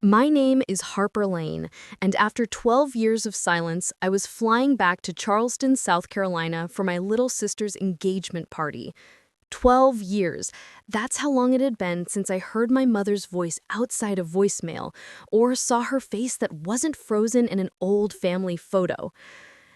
My name is Harper Lane, and after 12 years of silence, I was flying back to Charleston, South Carolina for my little sister's engagement party. 12 years. That's how long it had been since I heard my mother's voice outside a voicemail or saw her face that wasn't frozen in an old family photo.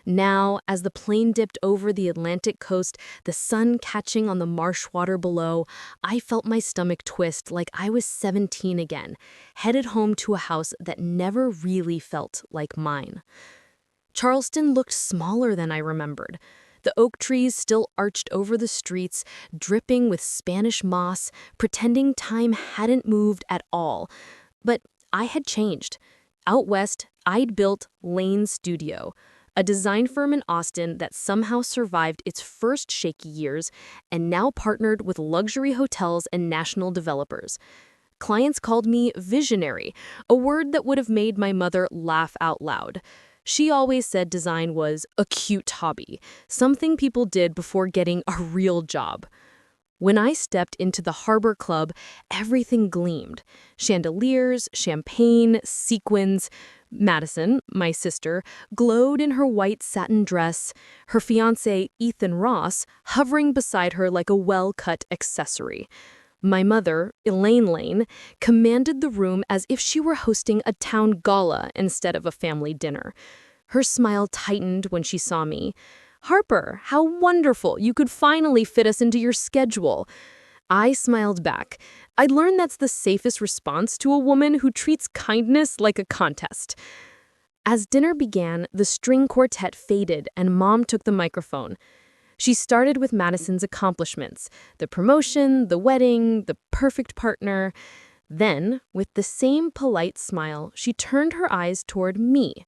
Now, as the plane dipped over the Atlantic coast, the sun catching on the marsh water below, I felt my stomach twist like I was 17 again, headed home to a house that never really felt like mine. Charleston looked smaller than I remembered. The oak trees still arched over the streets, dripping with Spanish moss, pretending time hadn't moved at all. But I had changed. Out west, I'd built Lane Studio, a design firm in Austin that somehow survived its first shaky years and now partnered with luxury hotels and national developers. Clients called me visionary, a word that would have made my mother laugh out loud. She always said design was a cute hobby, something people did before getting a real job. When I stepped into the Harbor Club, everything gleamed. Chandeliers, champagne, sequins. Madison, my sister, glowed in her white satin dress, her fiancé, Ethan Ross, hovering beside her like a well-cut accessory. My mother, Elaine Lane, commanded the room as if she were hosting a town gala instead of a family dinner. Her smile tightened when she saw me. "Harper, how wonderful you could finally fit us into your schedule." I smiled back. I'd learned that's the safest response to a woman who treats kindness like a contest. As dinner began, the string quartet faded and Mom took the microphone. She started with Madison's accomplishments, the promotion, the wedding, the perfect partner. Then, with the same polite smile, she turned her eyes toward me.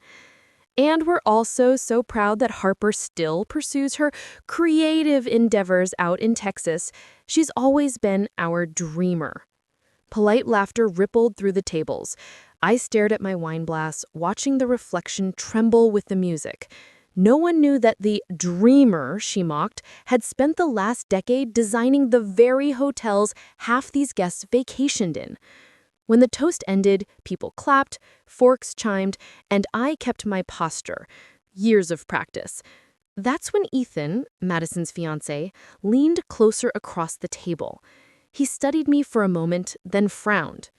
"And we're also so proud that Harper still pursues her creative endeavors out in Texas. She's always been our dreamer." Polite laughter rippled through the tables. I stared at my wine glass, watching the reflection tremble with the music. No one knew that the dreamer, she mocked, had spent the last decade designing the very hotels half these guests vacationed in. When the toast ended, people clapped, forks chimed, and I kept my posture. Years of practice. That's when Ethan, Madison's fiancé, leaned closer across the table. He studied me for a moment, then frowned.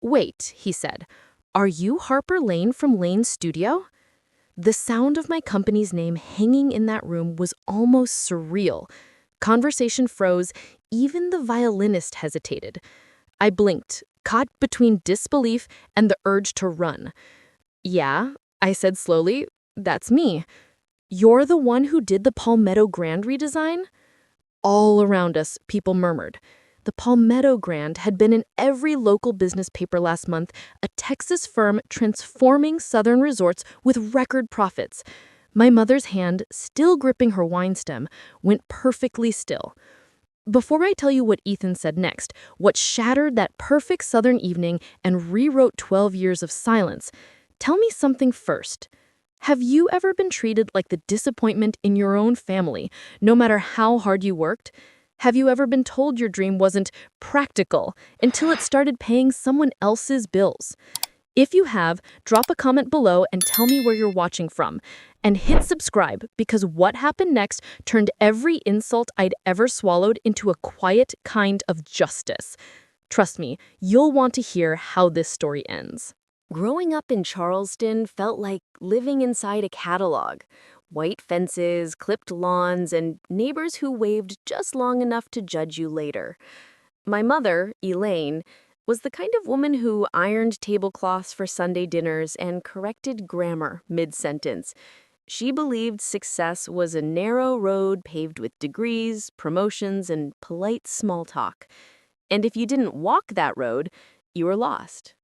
"Wait," he said, "are you Harper Lane from Lane Studio?" The sound of my company's name hanging in that room was almost surreal. Conversation froze, even the violinist hesitated. I blinked, caught between disbelief and the urge to run. "Yeah," I said slowly, "that's me." "You're the one who did the Palmetto Grand redesign?" All around us, people murmured. The Palmetto Grand had been in every local business paper last month, a Texas firm transforming southern resorts with record profits. My mother's hand, still gripping her wine stem, went perfectly still. Before I tell you what Ethan said next, what shattered that perfect southern evening and rewrote 12 years of silence, tell me something first. Have you ever been treated like the disappointment in your own family, no matter how hard you worked? Have you ever been told your dream wasn't practical until it started paying someone else's bills? If you have, drop a comment below and tell me where you're watching from. And hit subscribe, because what happened next turned every insult I'd ever swallowed into a quiet kind of justice. Trust me, you'll want to hear how this story ends. Growing up in Charleston felt like living inside a catalog. White fences, clipped lawns, and neighbors who waved just long enough to judge you later. My mother, Elaine, was the kind of woman who ironed tablecloths for Sunday dinners and corrected grammar mid-sentence. She believed success was a narrow road paved with degrees, promotions, and polite small talk. And if you didn't walk that road, you were lost.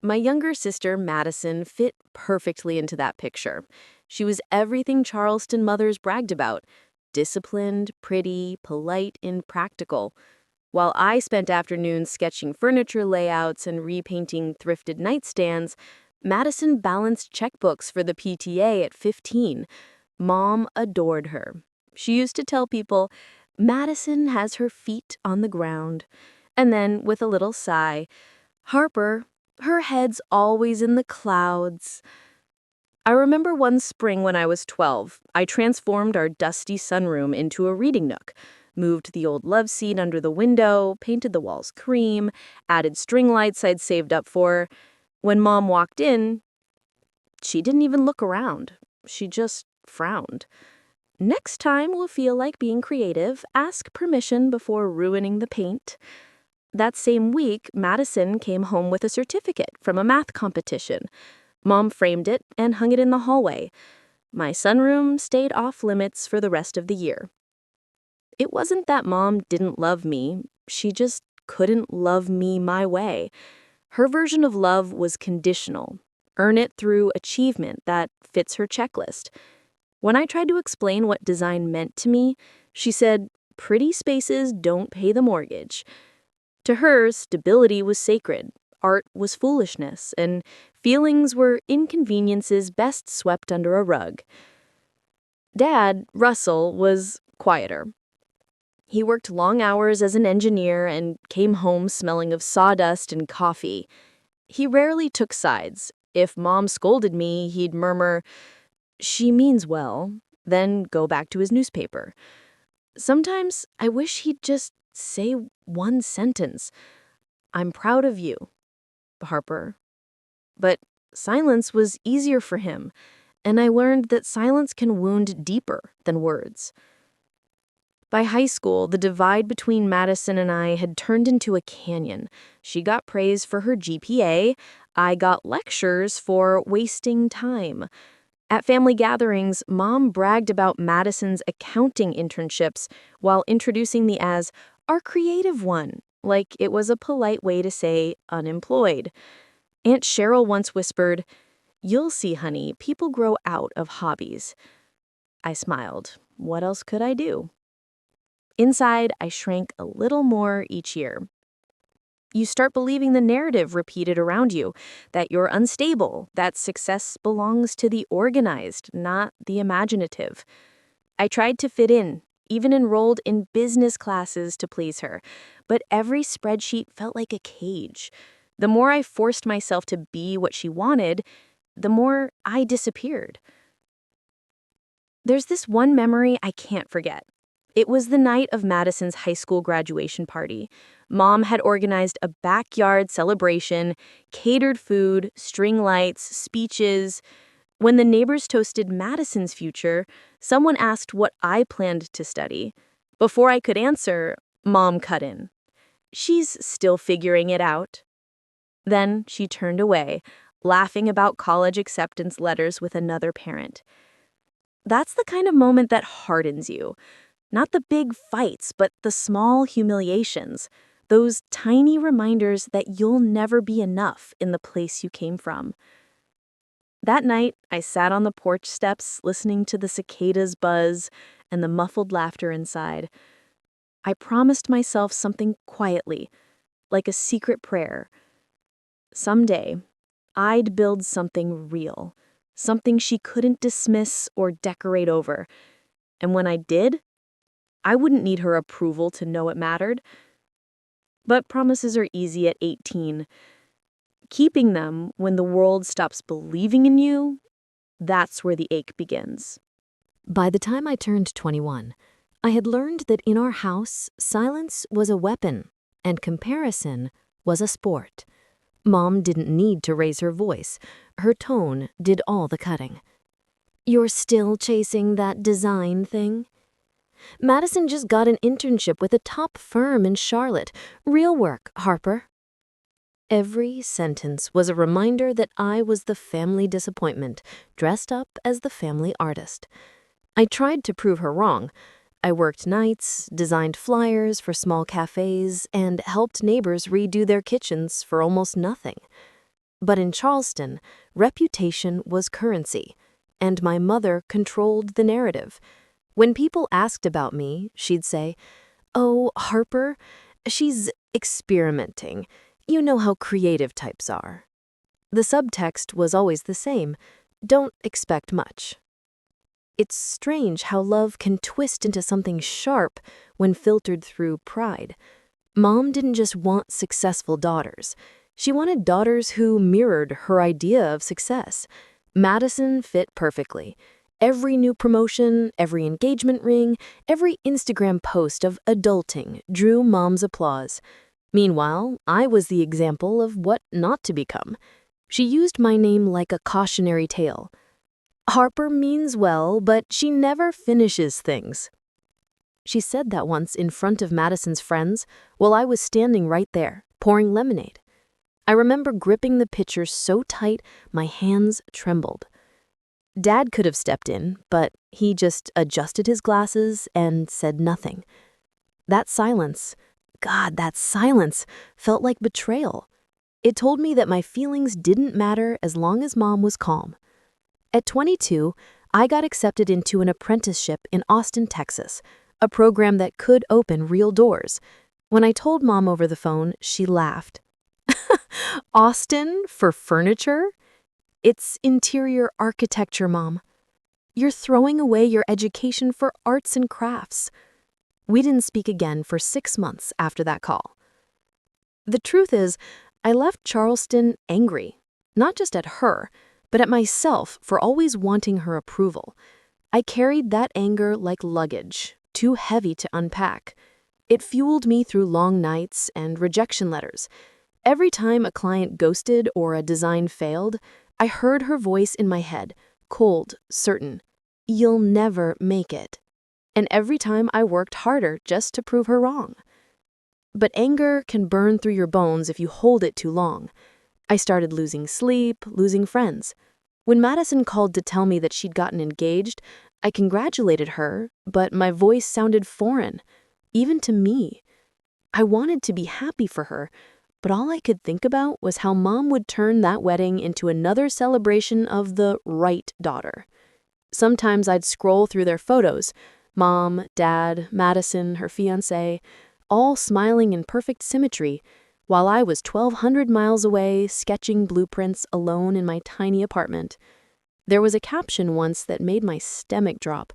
My younger sister, Madison, fit perfectly into that picture. She was everything Charleston mothers bragged about: disciplined, pretty, polite, and practical. While I spent afternoons sketching furniture layouts and repainting thrifted nightstands, Madison balanced checkbooks for the PTA at 15. Mom adored her. She used to tell people, "Madison has her feet on the ground." And then, with a little sigh, "Harper, Her head's always in the clouds. I remember one spring when I was 12, I transformed our dusty sunroom into a reading nook, moved the old love seat under the window, painted the walls cream, added string lights I'd saved up for. When Mom walked in, she didn't even look around. She just frowned. Next time we'll feel like being creative, ask permission before ruining the paint. That same week, Madison came home with a certificate from a math competition. Mom framed it and hung it in the hallway. My sunroom stayed off limits for the rest of the year. It wasn't that Mom didn't love me. She just couldn't love me my way. Her version of love was conditional. Earn it through achievement that fits her checklist. When I tried to explain what design meant to me, she said, "Pretty spaces don't pay the mortgage." To her, stability was sacred, art was foolishness, and feelings were inconveniences best swept under a rug. Dad, Russell, was quieter. He worked long hours as an engineer and came home smelling of sawdust and coffee. He rarely took sides. If Mom scolded me, he'd murmur, "She means well," then go back to his newspaper. Sometimes I wish he'd just say one sentence. "I'm proud of you, Harper." But silence was easier for him, and I learned that silence can wound deeper than words. By high school, the divide between Madison and I had turned into a canyon. She got praise for her GPA. I got lectures for wasting time. At family gatherings, Mom bragged about Madison's accounting internships while introducing me as our creative one, like it was a polite way to say unemployed. Aunt Cheryl once whispered, "You'll see, honey, people grow out of hobbies." I smiled. What else could I do? Inside, I shrank a little more each year. You start believing the narrative repeated around you, that you're unstable, that success belongs to the organized, not the imaginative. I tried to fit in, even enrolled in business classes to please her, but every spreadsheet felt like a cage. The more I forced myself to be what she wanted, the more I disappeared. There's this one memory I can't forget. It was the night of Madison's high school graduation party. Mom had organized a backyard celebration, catered food, string lights, speeches. When the neighbors toasted Madison's future, someone asked what I planned to study. Before I could answer, Mom cut in. "She's still figuring it out." Then she turned away, laughing about college acceptance letters with another parent. That's the kind of moment that hardens you. Not the big fights, but the small humiliations. Those tiny reminders that you'll never be enough in the place you came from. That night, I sat on the porch steps listening to the cicadas buzz and the muffled laughter inside. I promised myself something quietly, like a secret prayer. Someday, I'd build something real, something she couldn't dismiss or decorate over. And when I did, I wouldn't need her approval to know it mattered. But promises are easy at 18. Keeping them when the world stops believing in you, that's where the ache begins. By the time I turned 21, I had learned that in our house, silence was a weapon and comparison was a sport. Mom didn't need to raise her voice. Her tone did all the cutting. "You're still chasing that design thing? Madison just got an internship with a top firm in Charlotte. Real work, Harper." Every sentence was a reminder that I was the family disappointment, dressed up as the family artist. I tried to prove her wrong. I worked nights, designed flyers for small cafes, and helped neighbors redo their kitchens for almost nothing. But in Charleston, reputation was currency, and my mother controlled the narrative. When people asked about me, she'd say, "Oh, Harper, she's experimenting. You know how creative types are." The subtext was always the same: don't expect much. It's strange how love can twist into something sharp when filtered through pride. Mom didn't just want successful daughters. She wanted daughters who mirrored her idea of success. Madison fit perfectly. Every new promotion, every engagement ring, every Instagram post of adulting drew Mom's applause. Meanwhile, I was the example of what not to become. She used my name like a cautionary tale. Harper means well, but she never finishes things. She said that once in front of Madison's friends while I was standing right there, pouring lemonade. I remember gripping the pitcher so tight my hands trembled. Dad could have stepped in, but he just adjusted his glasses and said nothing. That silence, God, that silence, felt like betrayal. It told me that my feelings didn't matter as long as Mom was calm. At 22, I got accepted into an apprenticeship in Austin, Texas, a program that could open real doors. When I told Mom over the phone, she laughed. Austin for furniture? It's interior architecture, Mom. You're throwing away your education for arts and crafts. We didn't speak again for 6 months after that call. The truth is, I left Charleston angry, not just at her, but at myself for always wanting her approval. I carried that anger like luggage, too heavy to unpack. It fueled me through long nights and rejection letters. Every time a client ghosted or a design failed, I heard her voice in my head, cold, certain. You'll never make it. And every time I worked harder just to prove her wrong. But anger can burn through your bones if you hold it too long. I started losing sleep, losing friends. When Madison called to tell me that she'd gotten engaged, I congratulated her, but my voice sounded foreign, even to me. I wanted to be happy for her, but all I could think about was how Mom would turn that wedding into another celebration of the right daughter. Sometimes I'd scroll through their photos, Mom, Dad, Madison, her fiancé, all smiling in perfect symmetry, while I was 1,200 miles away sketching blueprints alone in my tiny apartment. There was a caption once that made my stomach drop.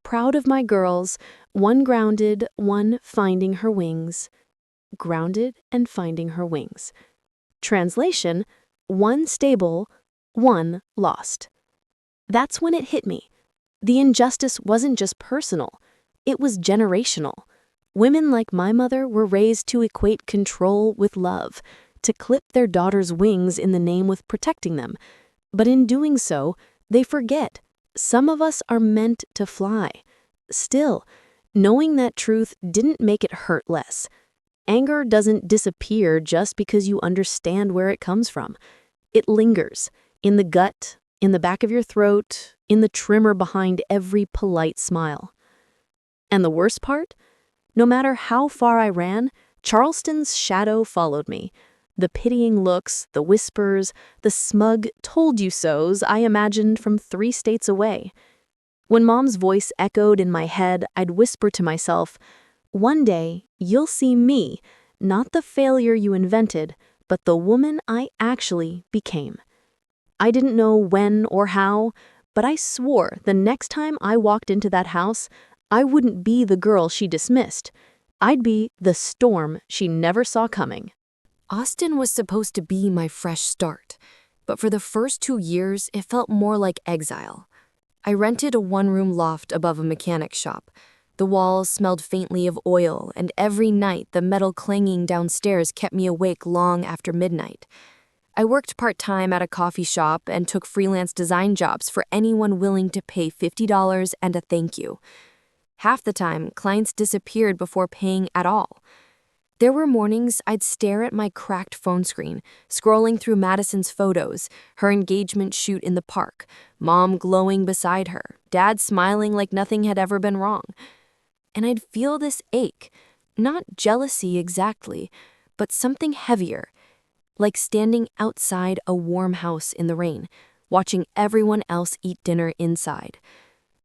Proud of my girls, one grounded, one finding her wings. Grounded and finding her wings. Translation, one stable, one lost. That's when it hit me. The injustice wasn't just personal, it was generational. Women like my mother were raised to equate control with love, to clip their daughters' wings in the name with protecting them. But in doing so, they forget some of us are meant to fly. Still, knowing that truth didn't make it hurt less. Anger doesn't disappear just because you understand where it comes from. It lingers, in the gut, in the back of your throat, in the trimmer behind every polite smile. And the worst part? No matter how far I ran, Charleston's shadow followed me. The pitying looks, the whispers, the smug told-you-sos I imagined from 3 states away. When Mom's voice echoed in my head, I'd whisper to myself, one day, you'll see me, not the failure you invented, but the woman I actually became. I didn't know when or how, but I swore the next time I walked into that house, I wouldn't be the girl she dismissed. I'd be the storm she never saw coming. Austin was supposed to be my fresh start, but for the first 2 years, it felt more like exile. I rented a one-room loft above a mechanic shop. The walls smelled faintly of oil, and every night the metal clanging downstairs kept me awake long after midnight. I worked part-time at a coffee shop and took freelance design jobs for anyone willing to pay $50 and a thank you. Half the time, clients disappeared before paying at all. There were mornings I'd stare at my cracked phone screen, scrolling through Madison's photos, her engagement shoot in the park, Mom glowing beside her, Dad smiling like nothing had ever been wrong. And I'd feel this ache, not jealousy exactly, but something heavier, like standing outside a warm house in the rain, watching everyone else eat dinner inside.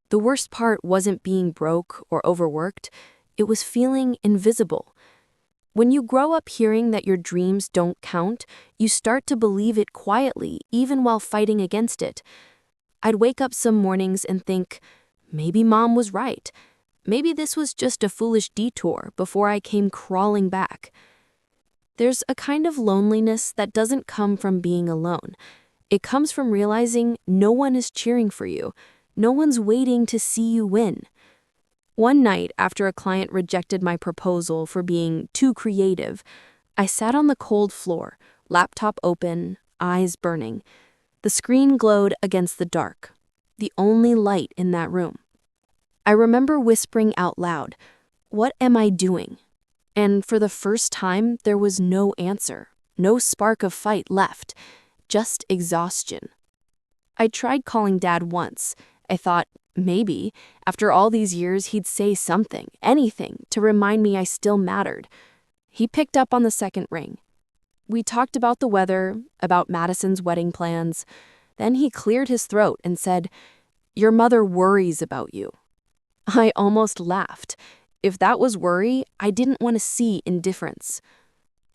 The worst part wasn't being broke or overworked, it was feeling invisible. When you grow up hearing that your dreams don't count, you start to believe it quietly, even while fighting against it. I'd wake up some mornings and think, maybe Mom was right. Maybe this was just a foolish detour before I came crawling back. There's a kind of loneliness that doesn't come from being alone. It comes from realizing no one is cheering for you. No one's waiting to see you win. One night, after a client rejected my proposal for being too creative, I sat on the cold floor, laptop open, eyes burning. The screen glowed against the dark, the only light in that room. I remember whispering out loud, "What am I doing?" And for the first time, there was no answer, no spark of fight left, just exhaustion. I tried calling Dad once. I thought, maybe, after all these years, he'd say something, anything, to remind me I still mattered. He picked up on the second ring. We talked about the weather, about Madison's wedding plans. Then he cleared his throat and said, "Your mother worries about you." I almost laughed. If that was worry, I didn't want to see indifference.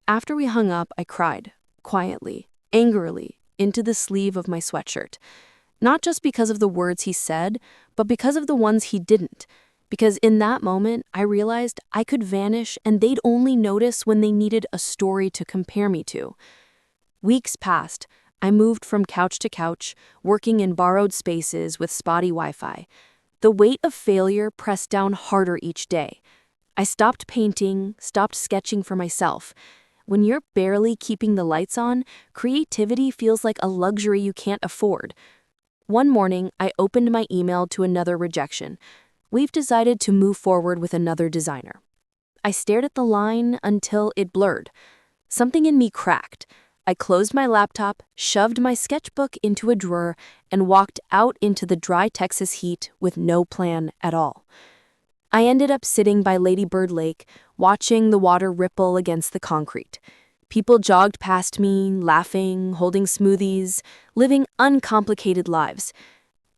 After we hung up, I cried, quietly, angrily, into the sleeve of my sweatshirt. Not just because of the words he said, but because of the ones he didn't. Because in that moment, I realized I could vanish and they'd only notice when they needed a story to compare me to. Weeks passed. I moved from couch to couch, working in borrowed spaces with spotty Wi-Fi. The weight of failure pressed down harder each day. I stopped painting, stopped sketching for myself. When you're barely keeping the lights on, creativity feels like a luxury you can't afford. One morning, I opened my email to another rejection. We've decided to move forward with another designer. I stared at the line until it blurred. Something in me cracked. I closed my laptop, shoved my sketchbook into a drawer, and walked out into the dry Texas heat with no plan at all. I ended up sitting by Lady Bird Lake, watching the water ripple against the concrete. People jogged past me, laughing, holding smoothies, living uncomplicated lives.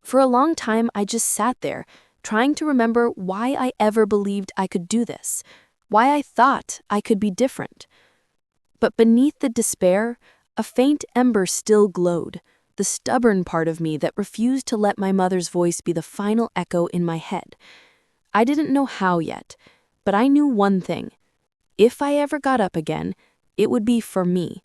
For a long time, I just sat there, trying to remember why I ever believed I could do this, why I thought I could be different. But beneath the despair, a faint ember still glowed, the stubborn part of me that refused to let my mother's voice be the final echo in my head. I didn't know how yet, but I knew one thing. If I ever got up again, it would be for me,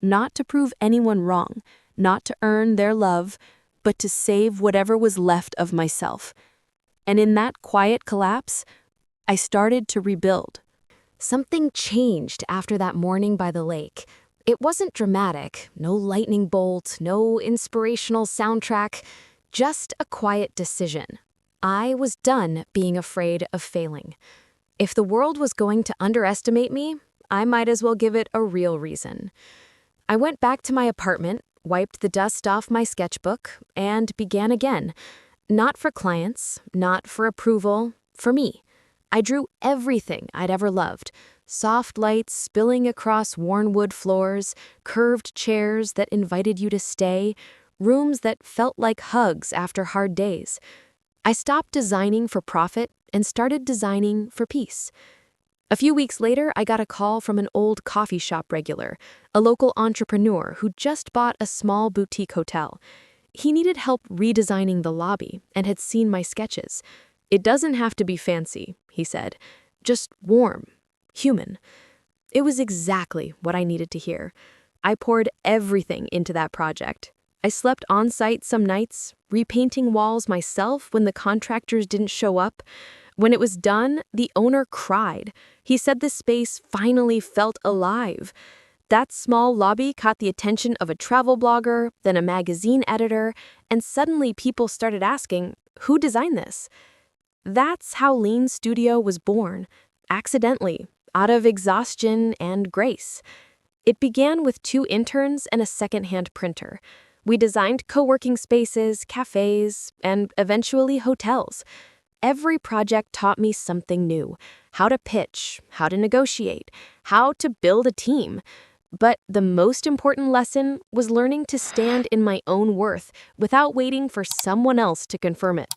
not to prove anyone wrong, not to earn their love, but to save whatever was left of myself. And in that quiet collapse, I started to rebuild. Something changed after that morning by the lake. It wasn't dramatic, no lightning bolt, no inspirational soundtrack, just a quiet decision. I was done being afraid of failing. If the world was going to underestimate me, I might as well give it a real reason. I went back to my apartment, wiped the dust off my sketchbook, and began again. Not for clients, not for approval, for me. I drew everything I'd ever loved. Soft lights spilling across worn wood floors, curved chairs that invited you to stay, rooms that felt like hugs after hard days. I stopped designing for profit and started designing for peace. A few weeks later, I got a call from an old coffee shop regular, a local entrepreneur who just bought a small boutique hotel. He needed help redesigning the lobby and had seen my sketches. "It doesn't have to be fancy," he said. "Just warm, human." It was exactly what I needed to hear. I poured everything into that project. I slept on site some nights, repainting walls myself when the contractors didn't show up. When it was done, the owner cried. He said the space finally felt alive. That small lobby caught the attention of a travel blogger, then a magazine editor, and suddenly people started asking, "Who designed this?" That's how Lean Studio was born, accidentally, out of exhaustion and grace. It began with 2 interns and a second-hand printer. We designed co-working spaces, cafes, and eventually hotels. Every project taught me something new: how to pitch, how to negotiate, how to build a team. But the most important lesson was learning to stand in my own worth without waiting for someone else to confirm it.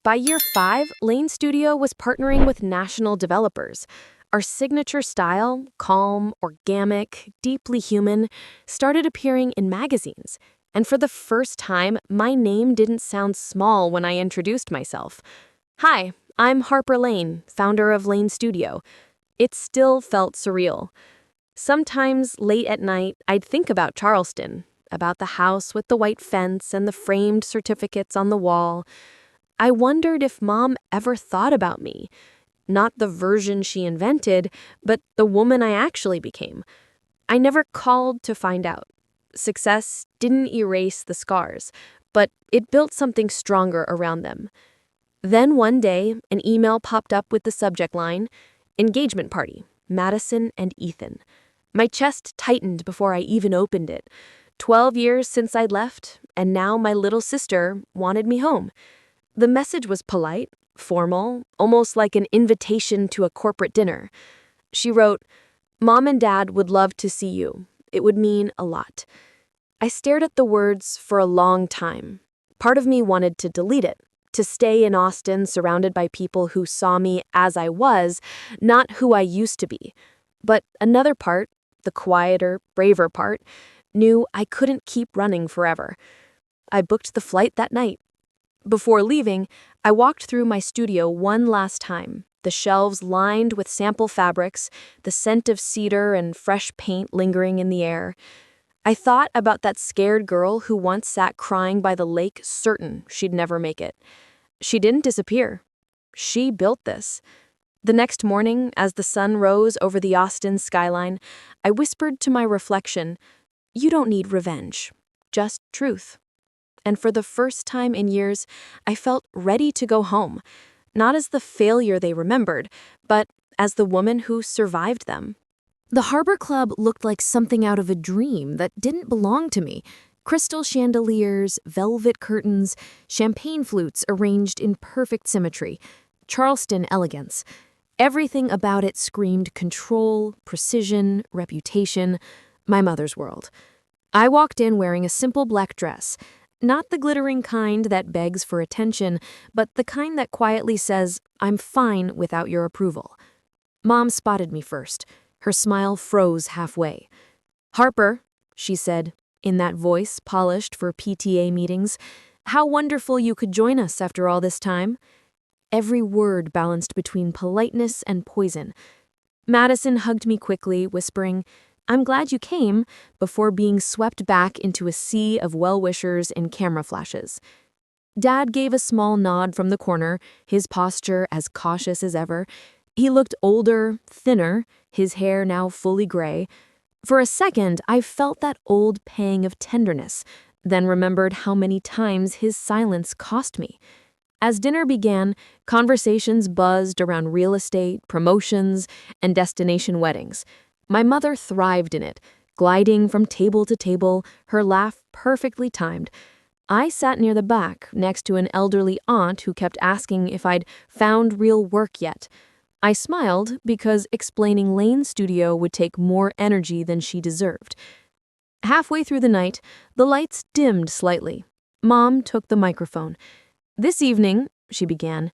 By year 5, Lane Studio was partnering with national developers. Our signature style, calm, organic, deeply human, started appearing in magazines. And for the first time, my name didn't sound small when I introduced myself. "Hi, I'm Harper Lane, founder of Lane Studio." It still felt surreal. Sometimes, late at night, I'd think about Charleston, about the house with the white fence and the framed certificates on the wall. I wondered if Mom ever thought about me, not the version she invented, but the woman I actually became. I never called to find out. Success didn't erase the scars, but it built something stronger around them. Then one day, an email popped up with the subject line, "Engagement Party, Madison and Ethan." My chest tightened before I even opened it. 12 years since I'd left, and now my little sister wanted me home. The message was polite, formal, almost like an invitation to a corporate dinner. She wrote, "Mom and Dad would love to see you. It would mean a lot." I stared at the words for a long time. Part of me wanted to delete it, to stay in Austin surrounded by people who saw me as I was, not who I used to be. But another part, the quieter, braver part, knew I couldn't keep running forever. I booked the flight that night. Before leaving, I walked through my studio one last time, the shelves lined with sample fabrics, the scent of cedar and fresh paint lingering in the air. I thought about that scared girl who once sat crying by the lake, certain she'd never make it. She didn't disappear. She built this. The next morning, as the sun rose over the Austin skyline, I whispered to my reflection, "You don't need revenge, just truth." And for the first time in years, I felt ready to go home, not as the failure they remembered, but as the woman who survived them. The Harbor Club looked like something out of a dream that didn't belong to me. Crystal chandeliers, velvet curtains, champagne flutes arranged in perfect symmetry, Charleston elegance. Everything about it screamed control, precision, reputation, my mother's world. I walked in wearing a simple black dress, not the glittering kind that begs for attention, but the kind that quietly says, "I'm fine without your approval." Mom spotted me first. Her smile froze halfway. "Harper," she said, in that voice polished for PTA meetings, "how wonderful you could join us after all this time." Every word balanced between politeness and poison. Madison hugged me quickly, whispering, "I'm glad you came," before being swept back into a sea of well-wishers and camera flashes. Dad gave a small nod from the corner, his posture as cautious as ever. He looked older, thinner, his hair now fully gray. For a second, I felt that old pang of tenderness, then remembered how many times his silence cost me. As dinner began, conversations buzzed around real estate, promotions, and destination weddings. My mother thrived in it, gliding from table to table, her laugh perfectly timed. I sat near the back, next to an elderly aunt who kept asking if I'd found real work yet. I smiled because explaining Lane's studio would take more energy than she deserved. Halfway through the night, the lights dimmed slightly. Mom took the microphone. "This evening," she began,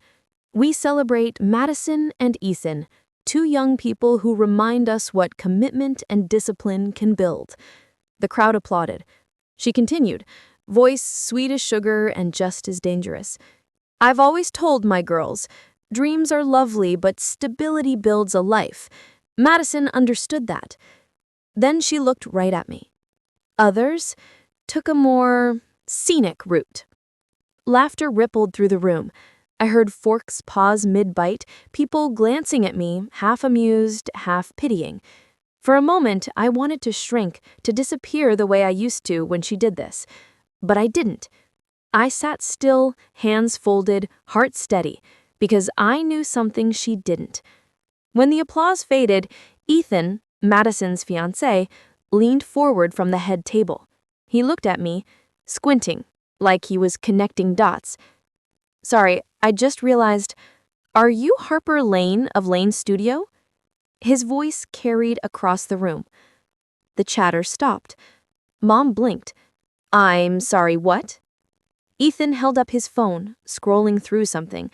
"we celebrate Madison and Ethan, two young people who remind us what commitment and discipline can build." The crowd applauded. She continued, voice sweet as sugar and just as dangerous. "I've always told my girls, dreams are lovely, but stability builds a life. Madison understood that." Then she looked right at me. Others took a more scenic route. Laughter rippled through the room. I heard forks pause mid-bite, people glancing at me, half amused, half pitying. For a moment, I wanted to shrink, to disappear the way I used to when she did this. But I didn't. I sat still, hands folded, heart steady, because I knew something she didn't. When the applause faded, Ethan, Madison's fiancé, leaned forward from the head table. He looked at me, squinting, like he was connecting dots. "Sorry, I just realized, are you Harper Lane of Lane's studio?" His voice carried across the room. The chatter stopped. Mom blinked. "I'm sorry, what?" Ethan held up his phone, scrolling through something.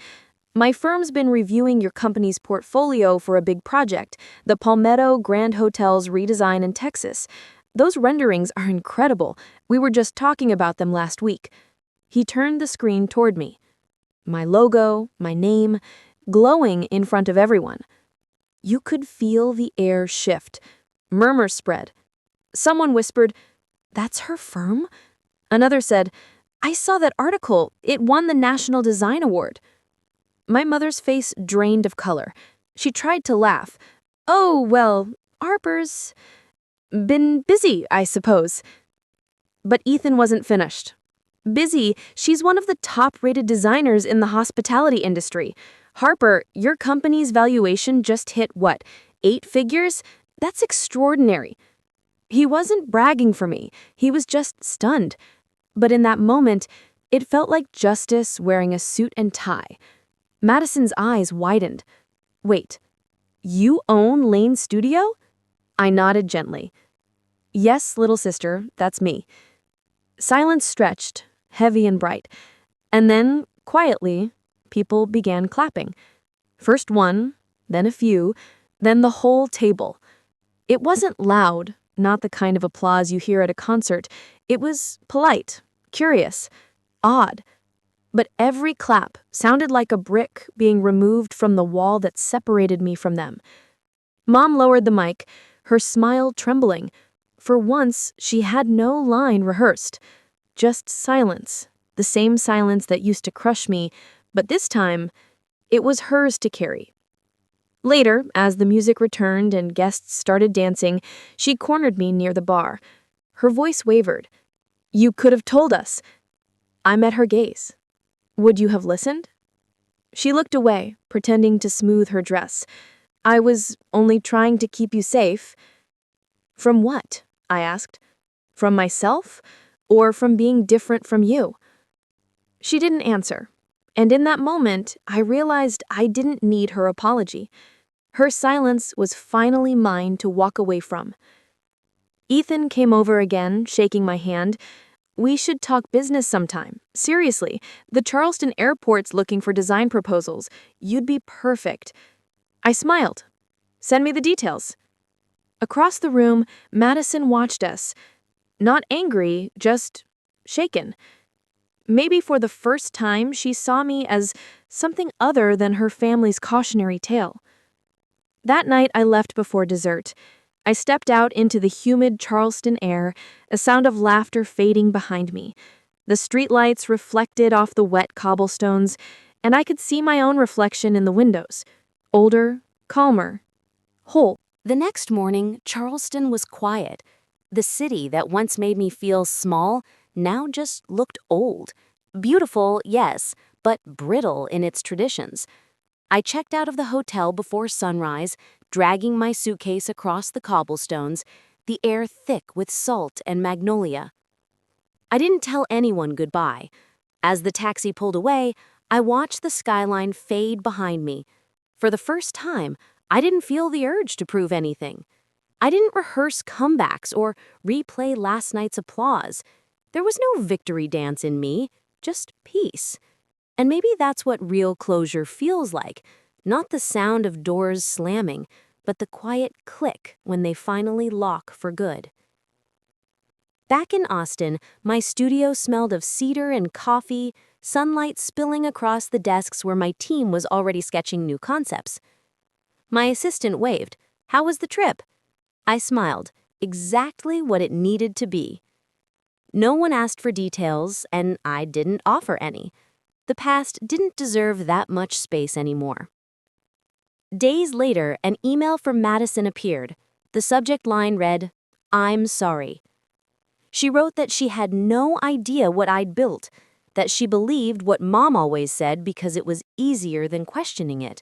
"My firm's been reviewing your company's portfolio for a big project, the Palmetto Grand Hotel's redesign in Texas. Those renderings are incredible. We were just talking about them last week." He turned the screen toward me. My logo, my name, glowing in front of everyone. You could feel the air shift. Murmurs spread. Someone whispered, "That's her firm?" Another said, "I saw that article. It won the National Design Award." My mother's face drained of color. She tried to laugh. "Oh, well, Harper's been busy, I suppose." But Ethan wasn't finished. "Busy? She's one of the top-rated designers in the hospitality industry. Harper, your company's valuation just hit what, 8 figures? That's extraordinary." He wasn't bragging for me. He was just stunned. But in that moment, it felt like justice wearing a suit and tie. Madison's eyes widened. "Wait, you own Lane's studio?" I nodded gently. "Yes, little sister, that's me." Silence stretched, heavy and bright. And then, quietly, people began clapping. First one, then a few, then the whole table. It wasn't loud, not the kind of applause you hear at a concert. It was polite, curious, odd. But every clap sounded like a brick being removed from the wall that separated me from them. Mom lowered the mic, her smile trembling. For once, she had no line rehearsed. Just silence, the same silence that used to crush me, but this time, it was hers to carry. Later, as the music returned and guests started dancing, she cornered me near the bar. Her voice wavered. "You could have told us." I met her gaze. "Would you have listened?" She looked away, pretending to smooth her dress. "I was only trying to keep you safe." "From what?" I asked. "From myself? Or from being different from you?" She didn't answer. And in that moment, I realized I didn't need her apology. Her silence was finally mine to walk away from. Ethan came over again, shaking my hand. "We should talk business sometime. Seriously, the Charleston airport's looking for design proposals. You'd be perfect." I smiled. "Send me the details." Across the room, Madison watched us. Not angry, just shaken. Maybe for the first time, she saw me as something other than her family's cautionary tale. That night, I left before dessert. I stepped out into the humid Charleston air, a sound of laughter fading behind me. The streetlights reflected off the wet cobblestones, and I could see my own reflection in the windows. Older, calmer, whole. The next morning, Charleston was quiet. The city that once made me feel small now just looked old. Beautiful, yes, but brittle in its traditions. I checked out of the hotel before sunrise, dragging my suitcase across the cobblestones, the air thick with salt and magnolia. I didn't tell anyone goodbye. As the taxi pulled away, I watched the skyline fade behind me. For the first time, I didn't feel the urge to prove anything. I didn't rehearse comebacks or replay last night's applause. There was no victory dance in me, just peace. And maybe that's what real closure feels like. Not the sound of doors slamming, but the quiet click when they finally lock for good. Back in Austin, my studio smelled of cedar and coffee, sunlight spilling across the desks where my team was already sketching new concepts. My assistant waved. "How was the trip?" I smiled, exactly what it needed to be. No one asked for details, and I didn't offer any. The past didn't deserve that much space anymore. Days later, an email from Madison appeared. The subject line read, "I'm sorry." She wrote that she had no idea what I'd built, that she believed what Mom always said because it was easier than questioning it.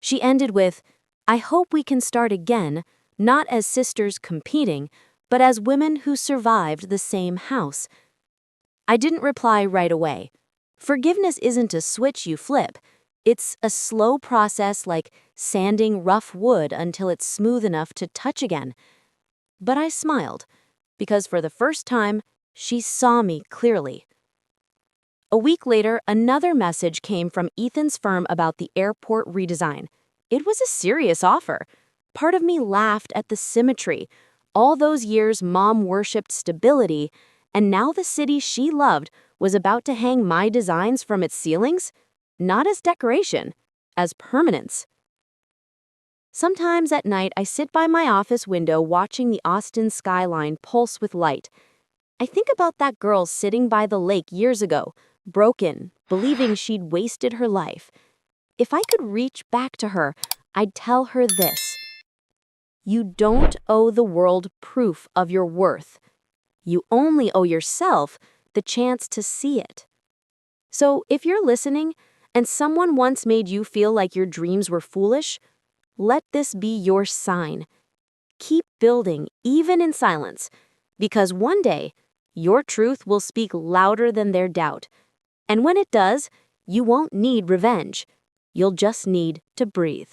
She ended with, "I hope we can start again, not as sisters competing, but as women who survived the same house." I didn't reply right away. Forgiveness isn't a switch you flip. It's a slow process like sanding rough wood until it's smooth enough to touch again. But I smiled, because for the first time, she saw me clearly. A week later, another message came from Ethan's firm about the airport redesign. It was a serious offer. Part of me laughed at the symmetry. All those years, Mom worshipped stability, and now the city she loved was about to hang my designs from its ceilings, not as decoration, as permanence. Sometimes at night, I sit by my office window watching the Austin skyline pulse with light. I think about that girl sitting by the lake years ago, broken, believing she'd wasted her life. If I could reach back to her, I'd tell her this: you don't owe the world proof of your worth. You only owe yourself the chance to see it. So if you're listening and someone once made you feel like your dreams were foolish, let this be your sign. Keep building, even in silence, because one day, your truth will speak louder than their doubt. And when it does, you won't need revenge. You'll just need to breathe.